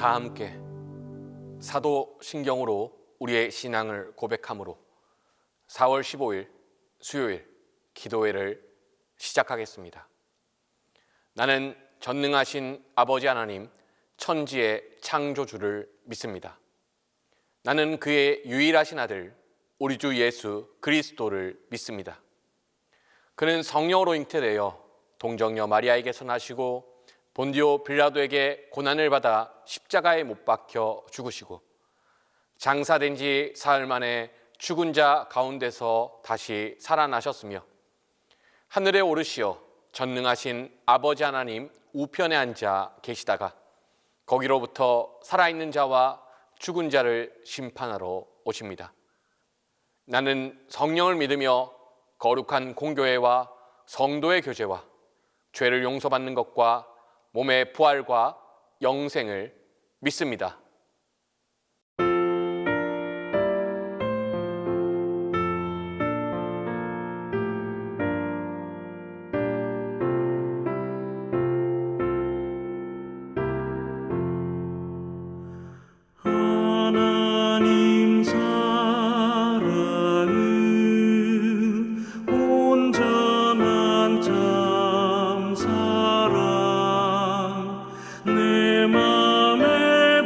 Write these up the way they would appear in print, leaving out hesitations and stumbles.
다 함께 사도신경으로 우리의 신앙을 고백함으로 4월 15일 수요일 기도회를 시작하겠습니다. 나는 전능하신 아버지 하나님 천지의 창조주를 믿습니다. 나는 그의 유일하신 아들 우리 주 예수 그리스도를 믿습니다. 그는 성령으로 잉태되어 동정녀 마리아에게서 나시고 본디오 빌라도에게 고난을 받아 십자가에 못 박혀 죽으시고 장사된 지 사흘 만에 죽은 자 가운데서 다시 살아나셨으며 하늘에 오르시어 전능하신 아버지 하나님 우편에 앉아 계시다가 거기로부터 살아있는 자와 죽은 자를 심판하러 오십니다. 나는 성령을 믿으며 거룩한 공교회와 성도의 교제와 죄를 용서받는 것과 몸의 부활과 영생을 믿습니다. 하나님 사랑은 온전한 참 사랑 내 맘에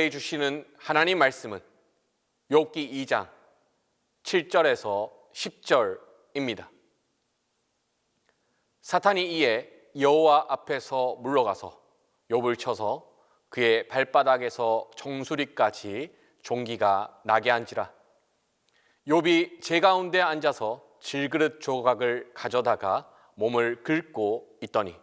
우리에게 주시는 하나님 말씀은 욥기 2장 7절에서 10절입니다. 사탄이 이에 여호와 앞에서 물러가서 욥을 쳐서 그의 발바닥에서 정수리까지 종기가 나게 한지라. 욥이 제 가운데 앉아서 질그릇 조각을 가져다가 몸을 긁고 있더니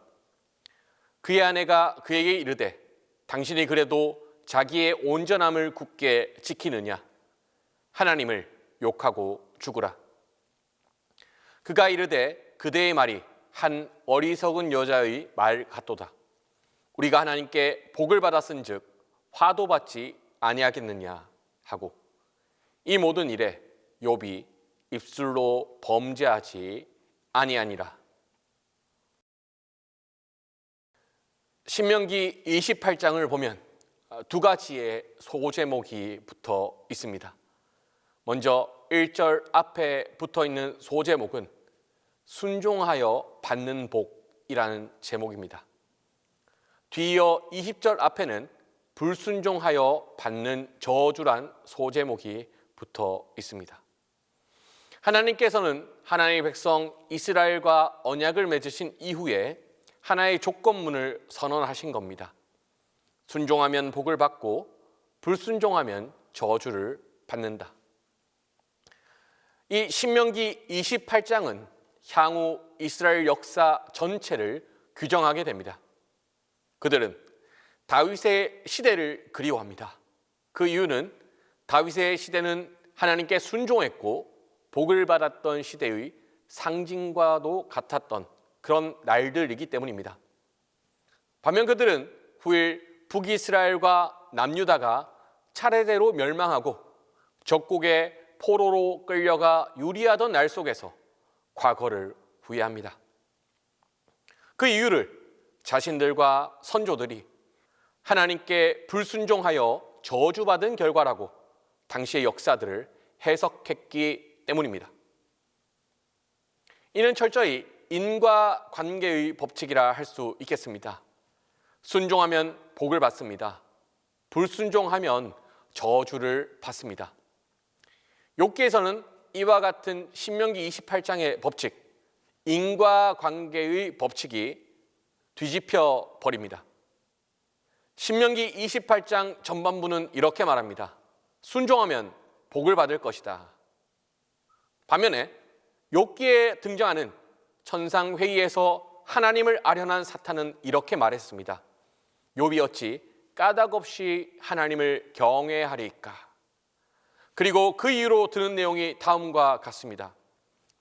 그의 아내가 그에게 이르되 당신이 그래도 자기의 온전함을 굳게 지키느냐? 하나님을 욕하고 죽으라. 그가 이르되 그대의 말이 한 어리석은 여자의 말 같도다. 우리가 하나님께 복을 받았은즉 화도 받지 아니하겠느냐 하고 이 모든 일에 욥이 입술로 범죄하지 아니하니라. 신명기 28장을 보면 두 가지의 소제목이 붙어 있습니다. 먼저 1절 앞에 붙어 있는 소제목은 순종하여 받는 복이라는 제목입니다. 뒤이어 20절 앞에는 불순종하여 받는 저주란 소제목이 붙어 있습니다. 하나님께서는 하나님의 백성 이스라엘과 언약을 맺으신 이후에 하나의 조건문을 선언하신 겁니다. 순종하면 복을 받고 불순종하면 저주를 받는다. 이 신명기 28장은 향후 이스라엘 역사 전체를 규정하게 됩니다. 그들은 다윗의 시대를 그리워합니다. 그 이유는 다윗의 시대는 하나님께 순종했고 복을 받았던 시대의 상징과도 같았던 그런 날들이기 때문입니다. 반면 그들은 후일 북이스라엘과 남유다가 차례대로 멸망하고 적국의 포로로 끌려가 유리하던 날 속에서 과거를 후회합니다. 그 이유를 자신들과 선조들이 하나님께 불순종하여 저주받은 결과라고 당시의 역사들을 해석했기 때문입니다. 이는 철저히 인과관계의 법칙이라 할 수 있겠습니다. 순종하면 복을 받습니다. 불순종하면 저주를 받습니다. 욥기에서는 이와 같은 신명기 28장의 법칙, 인과관계의 법칙이 뒤집혀 버립니다. 신명기 28장 전반부는 이렇게 말합니다. 순종하면 복을 받을 것이다. 반면에 욥기에 등장하는 천상회의에서 하나님을 아련한 사탄은 이렇게 말했습니다. 욥이 어찌 까닭 없이 하나님을 경외하리까? 그리고 그 이유로 드는 내용이 다음과 같습니다.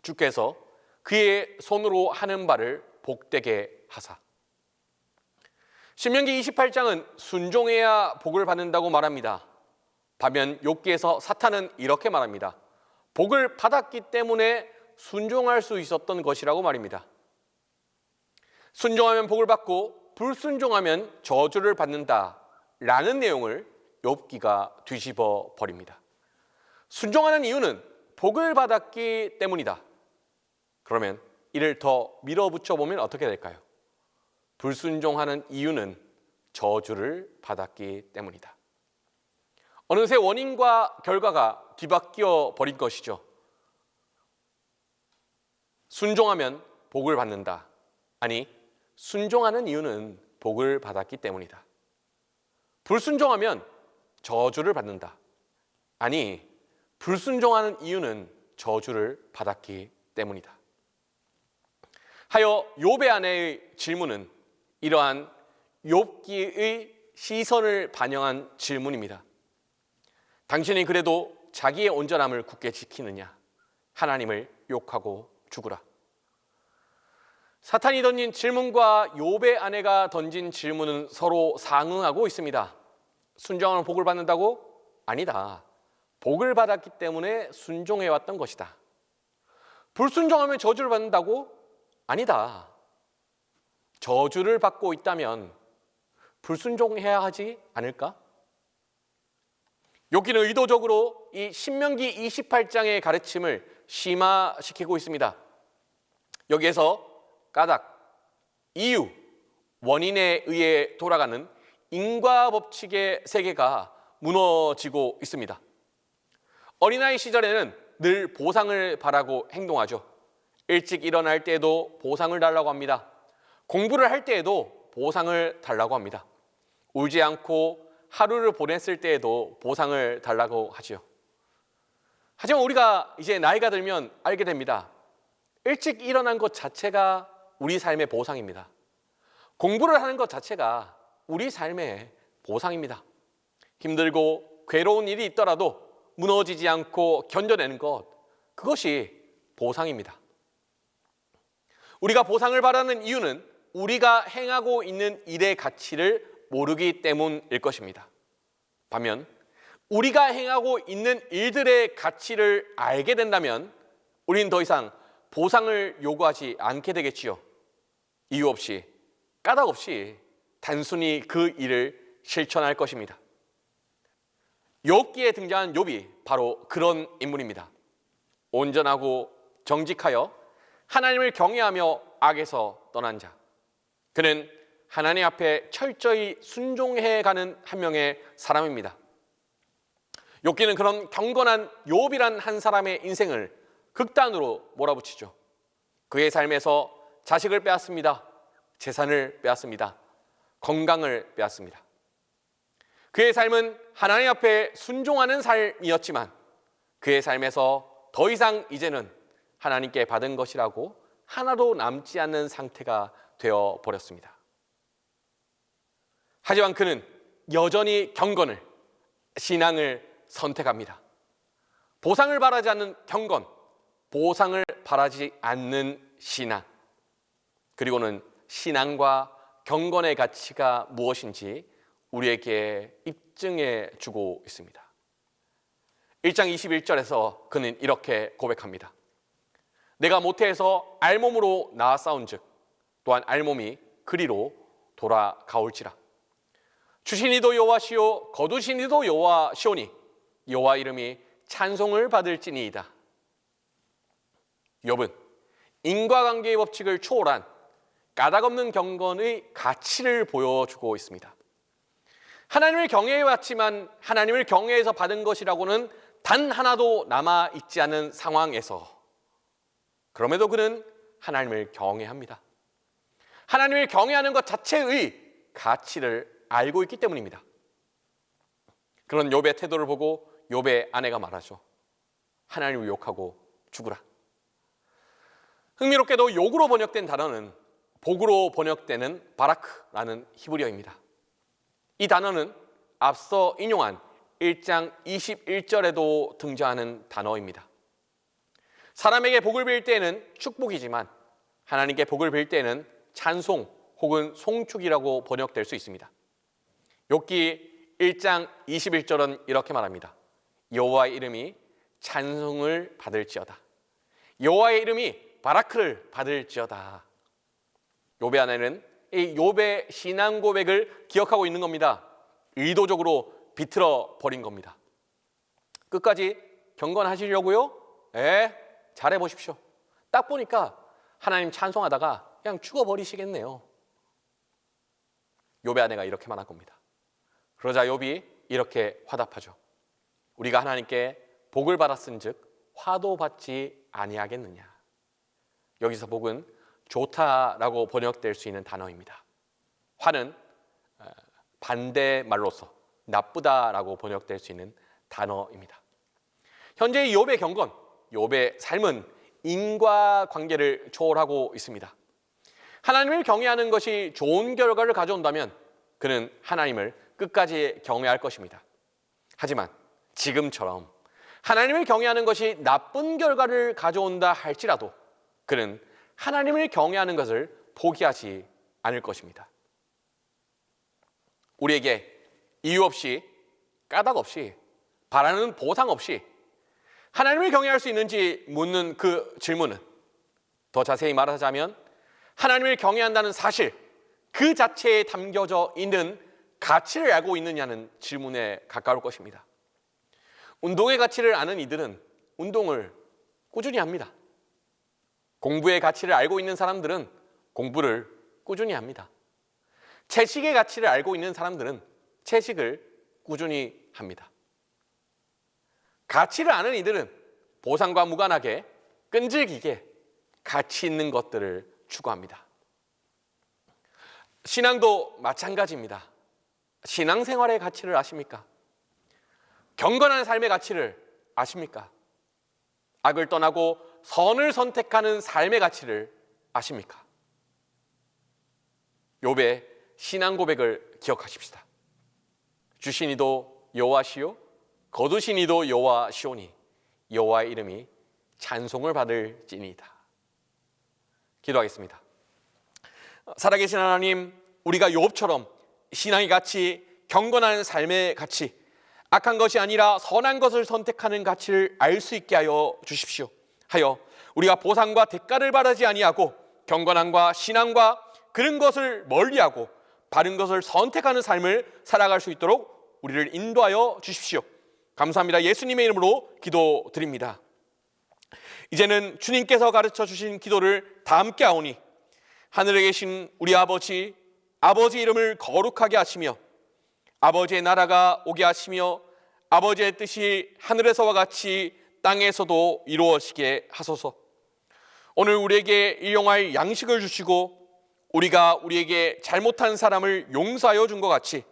주께서 그의 손으로 하는 바를 복되게 하사. 신명기 28장은 순종해야 복을 받는다고 말합니다. 반면 욥기에서 사탄은 이렇게 말합니다. 복을 받았기 때문에 순종할 수 있었던 것이라고 말입니다. 순종하면 복을 받고 불순종하면 저주를 받는다라는 내용을 욥기가 뒤집어 버립니다. 순종하는 이유는 복을 받았기 때문이다. 그러면 이를 더 밀어붙여 보면 어떻게 될까요? 불순종하는 이유는 저주를 받았기 때문이다. 어느새 원인과 결과가 뒤바뀌어 버린 것이죠. 순종하면 복을 받는다. 아니, 순종하는 이유는 복을 받았기 때문이다. 불순종하면 저주를 받는다. 아니, 불순종하는 이유는 저주를 받았기 때문이다. 하여 욥의 아내의 질문은 이러한 욥기의 시선을 반영한 질문입니다. 당신이 그래도 자기의 온전함을 굳게 지키느냐? 하나님을 욕하고 죽으라. 사탄이 던진 질문과 욥의 아내가 던진 질문은 서로 상응하고 있습니다. 순종하면 복을 받는다고? 아니다. 복을 받았기 때문에 순종해왔던 것이다. 불순종하면 저주를 받는다고? 아니다. 저주를 받고 있다면 불순종해야 하지 않을까? 욥기는 의도적으로 이 신명기 28장의 가르침을 심화시키고 있습니다. 여기에서 까닭, 이유, 원인에 의해 돌아가는 인과법칙의 세계가 무너지고 있습니다. 어린아이 시절에는 늘 보상을 바라고 행동하죠. 일찍 일어날 때에도 보상을 달라고 합니다. 공부를 할 때에도 보상을 달라고 합니다. 울지 않고 하루를 보냈을 때에도 보상을 달라고 하지요. 하지만 우리가 이제 나이가 들면 알게 됩니다. 일찍 일어난 것 자체가 우리 삶의 보상입니다. 공부를 하는 것 자체가 우리 삶의 보상입니다. 힘들고 괴로운 일이 있더라도 무너지지 않고 견뎌내는 것, 그것이 보상입니다. 우리가 보상을 바라는 이유는 우리가 행하고 있는 일의 가치를 모르기 때문일 것입니다. 반면 우리가 행하고 있는 일들의 가치를 알게 된다면 우리는 더 이상 보상을 요구하지 않게 되겠지요. 이유 없이, 까닭 없이 단순히 그 일을 실천할 것입니다. 욥기에 등장한 욥이 바로 그런 인물입니다. 온전하고 정직하여 하나님을 경외하며 악에서 떠난 자. 그는 하나님 앞에 철저히 순종해가는 한 명의 사람입니다. 욥기는 그런 경건한 욥이란 한 사람의 인생을 극단으로 몰아붙이죠. 그의 삶에서 자식을 빼앗습니다. 재산을 빼앗습니다. 건강을 빼앗습니다. 그의 삶은 하나님 앞에 순종하는 삶이었지만 그의 삶에서 더 이상 이제는 하나님께 받은 것이라고 하나도 남지 않는 상태가 되어버렸습니다. 하지만 그는 여전히 경건을, 신앙을 선택합니다. 보상을 바라지 않는 경건, 보상을 바라지 않는 신앙, 그리고는 신앙과 경건의 가치가 무엇인지 우리에게 입증해 주고 있습니다. 1장 21절에서 그는 이렇게 고백합니다. 내가 모태에서 알몸으로 나아싸운즉 또한 알몸이 그리로 돌아가올지라. 주신 이도 여호와시오 거두신 이도 여호와시오니 여호와 이름이 찬송을 받을지니이다. 욥은 인과관계의 법칙을 초월한 까닭없는 경건의 가치를 보여주고 있습니다. 하나님을 경외해왔지만 하나님을 경외해서 받은 것이라고는 단 하나도 남아있지 않은 상황에서 그럼에도 그는 하나님을 경외합니다. 하나님을 경외하는 것 자체의 가치를 알고 있기 때문입니다. 그런 욥의 태도를 보고 욥의 아내가 말하죠. 하나님을 욕하고 죽으라. 흥미롭게도 욕으로 번역된 단어는 복으로 번역되는 바라크라는 히브리어입니다. 이 단어는 앞서 인용한 1장 21절에도 등장하는 단어입니다. 사람에게 복을 빌 때는 축복이지만 하나님께 복을 빌 때는 찬송 혹은 송축이라고 번역될 수 있습니다. 욥기 1장 21절은 이렇게 말합니다. 여호와의 이름이 찬송을 받을지어다. 여호와의 이름이 바라크를 받을지어다. 욥의 아내는 이 욥의 신앙 고백을 기억하고 있는 겁니다. 의도적으로 비틀어 버린 겁니다. 끝까지 경건하시려고요? 잘해보십시오. 딱 보니까 하나님 찬송하다가 그냥 죽어버리시겠네요. 욥의 아내가 이렇게 말한 겁니다. 그러자 욥이 이렇게 화답하죠. 우리가 하나님께 복을 받았은즉 화도 받지 아니하겠느냐. 여기서 복은 좋다라고 번역될 수 있는 단어입니다. 화는 반대말로서 나쁘다라고 번역될 수 있는 단어입니다. 현재 욥의 경건, 욥의 삶은 인과관계를 초월하고 있습니다. 하나님을 경외하는 것이 좋은 결과를 가져온다면 그는 하나님을 끝까지 경외할 것입니다. 하지만 지금처럼 하나님을 경외하는 것이 나쁜 결과를 가져온다 할지라도 그는 하나님을 경외하는 것을 포기하지 않을 것입니다. 우리에게 이유 없이, 까닭 없이, 바라는 보상 없이 하나님을 경외할 수 있는지 묻는 그 질문은 더 자세히 말하자면 하나님을 경외한다는 사실 그 자체에 담겨져 있는 가치를 알고 있느냐는 질문에 가까울 것입니다. 운동의 가치를 아는 이들은 운동을 꾸준히 합니다. 공부의 가치를 알고 있는 사람들은 공부를 꾸준히 합니다. 채식의 가치를 알고 있는 사람들은 채식을 꾸준히 합니다. 가치를 아는 이들은 보상과 무관하게 끈질기게 가치 있는 것들을 추구합니다. 신앙도 마찬가지입니다. 신앙생활의 가치를 아십니까? 경건한 삶의 가치를 아십니까? 악을 떠나고 선을 선택하는 삶의 가치를 아십니까? 욥의 신앙 고백을 기억하십시다. 주시니도 여호와시요 거두시니도 여호와시오니 여호와의 이름이 찬송을 받을지니이다. 기도하겠습니다. 살아계신 하나님, 우리가 욥처럼 신앙의 가치, 경건한 삶의 가치, 악한 것이 아니라 선한 것을 선택하는 가치를 알 수 있게 하여 주십시오. 하여 우리가 보상과 대가를 바라지 아니하고 경건함과 신앙과 그런 것을 멀리하고 바른 것을 선택하는 삶을 살아갈 수 있도록 우리를 인도하여 주십시오. 감사합니다. 예수님의 이름으로 기도드립니다. 이제는 주님께서 가르쳐 주신 기도를 다 함께 하오니 하늘에 계신 우리 아버지 이름을 거룩하게 하시며 아버지의 나라가 오게 하시며 아버지의 뜻이 하늘에서와 같이 땅에서도 이루어지게 하소서. 오늘 우리에게 일용할 양식을 주시고 우리가 우리에게 잘못한 사람을 용서하여 준 것 같이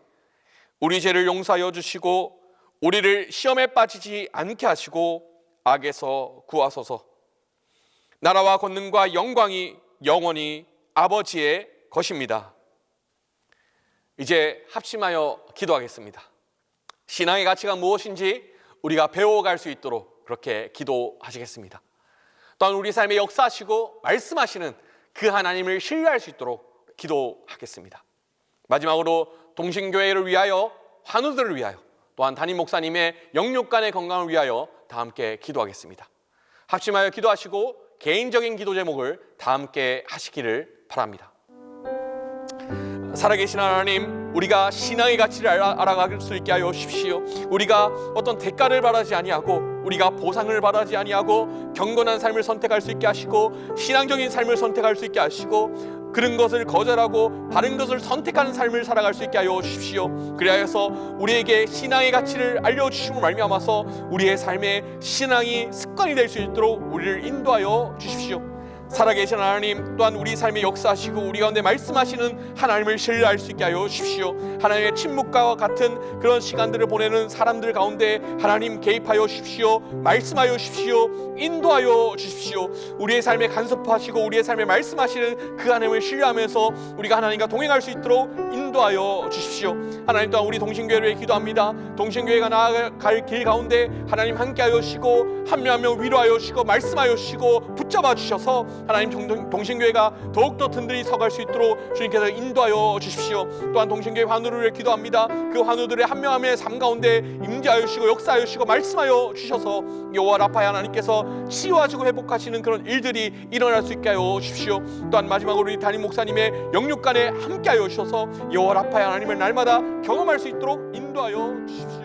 우리 죄를 용서하여 주시고 우리를 시험에 빠지지 않게 하시고 악에서 구하소서. 나라와 권능과 영광이 영원히 아버지의 것입니다. 이제 합심하여 기도하겠습니다. 신앙의 가치가 무엇인지 우리가 배워갈 수 있도록 그렇게 기도하시겠습니다. 또한 우리 삶에 역사하시고 말씀하시는 그 하나님을 신뢰할 수 있도록 기도하겠습니다. 마지막으로 동신교회를 위하여, 환우들을 위하여, 또한 담임 목사님의 영육간의 건강을 위하여 다 함께 기도하겠습니다. 합심하여 기도하시고 개인적인 기도 제목을 다 함께 하시기를 바랍니다. 살아계신 하나님, 우리가 신앙의 가치를 알아갈 수 있게 하여 주십시오. 우리가 어떤 대가를 바라지 아니하고 우리가 보상을 바라지 아니하고 경건한 삶을 선택할 수 있게 하시고 신앙적인 삶을 선택할 수 있게 하시고 그런 것을 거절하고 바른 것을 선택하는 삶을 살아갈 수 있게 하여 주십시오. 그리하여서 우리에게 신앙의 가치를 알려주심을 말미암아서 우리의 삶에 신앙이 습관이 될 수 있도록 우리를 인도하여 주십시오. 살아계신 하나님, 또한 우리 삶에 역사하시고 우리 가운데 말씀하시는 하나님을 신뢰할 수 있게 하여 주십시오. 하나님의 침묵과 같은 그런 시간들을 보내는 사람들 가운데 하나님 개입하여 주십시오. 말씀하여 주십시오. 인도하여 주십시오. 우리의 삶에 간섭하시고 우리의 삶에 말씀하시는 그 하나님을 신뢰하면서 우리가 하나님과 동행할 수 있도록 인도하여 주십시오. 하나님, 또한 우리 동신교회를 위해 기도합니다. 동신교회가 나아갈 길 가운데 하나님 함께하여 주시고 한 명 한 명 위로하여 주시고 말씀하여 주시고 붙잡아 주셔서 하나님 동신교회가 더욱더 든든히 서갈 수 있도록 주님께서 인도하여 주십시오. 또한 동신교회 환우를 위해 기도합니다. 그 환우들의 한 명 한 명의 삶 가운데 임재하여 주시고 역사하여 주시고 말씀하여 주셔서 여호와 라파의 하나님께서 치유하시고 회복하시는 그런 일들이 일어날 수 있게 하여 주십시오. 또한 마지막으로 우리 담임 목사님의 영육간에 함께하여 주셔서 여호와 라파의 하나님을 날마다 경험할 수 있도록 인도하여 주십시오.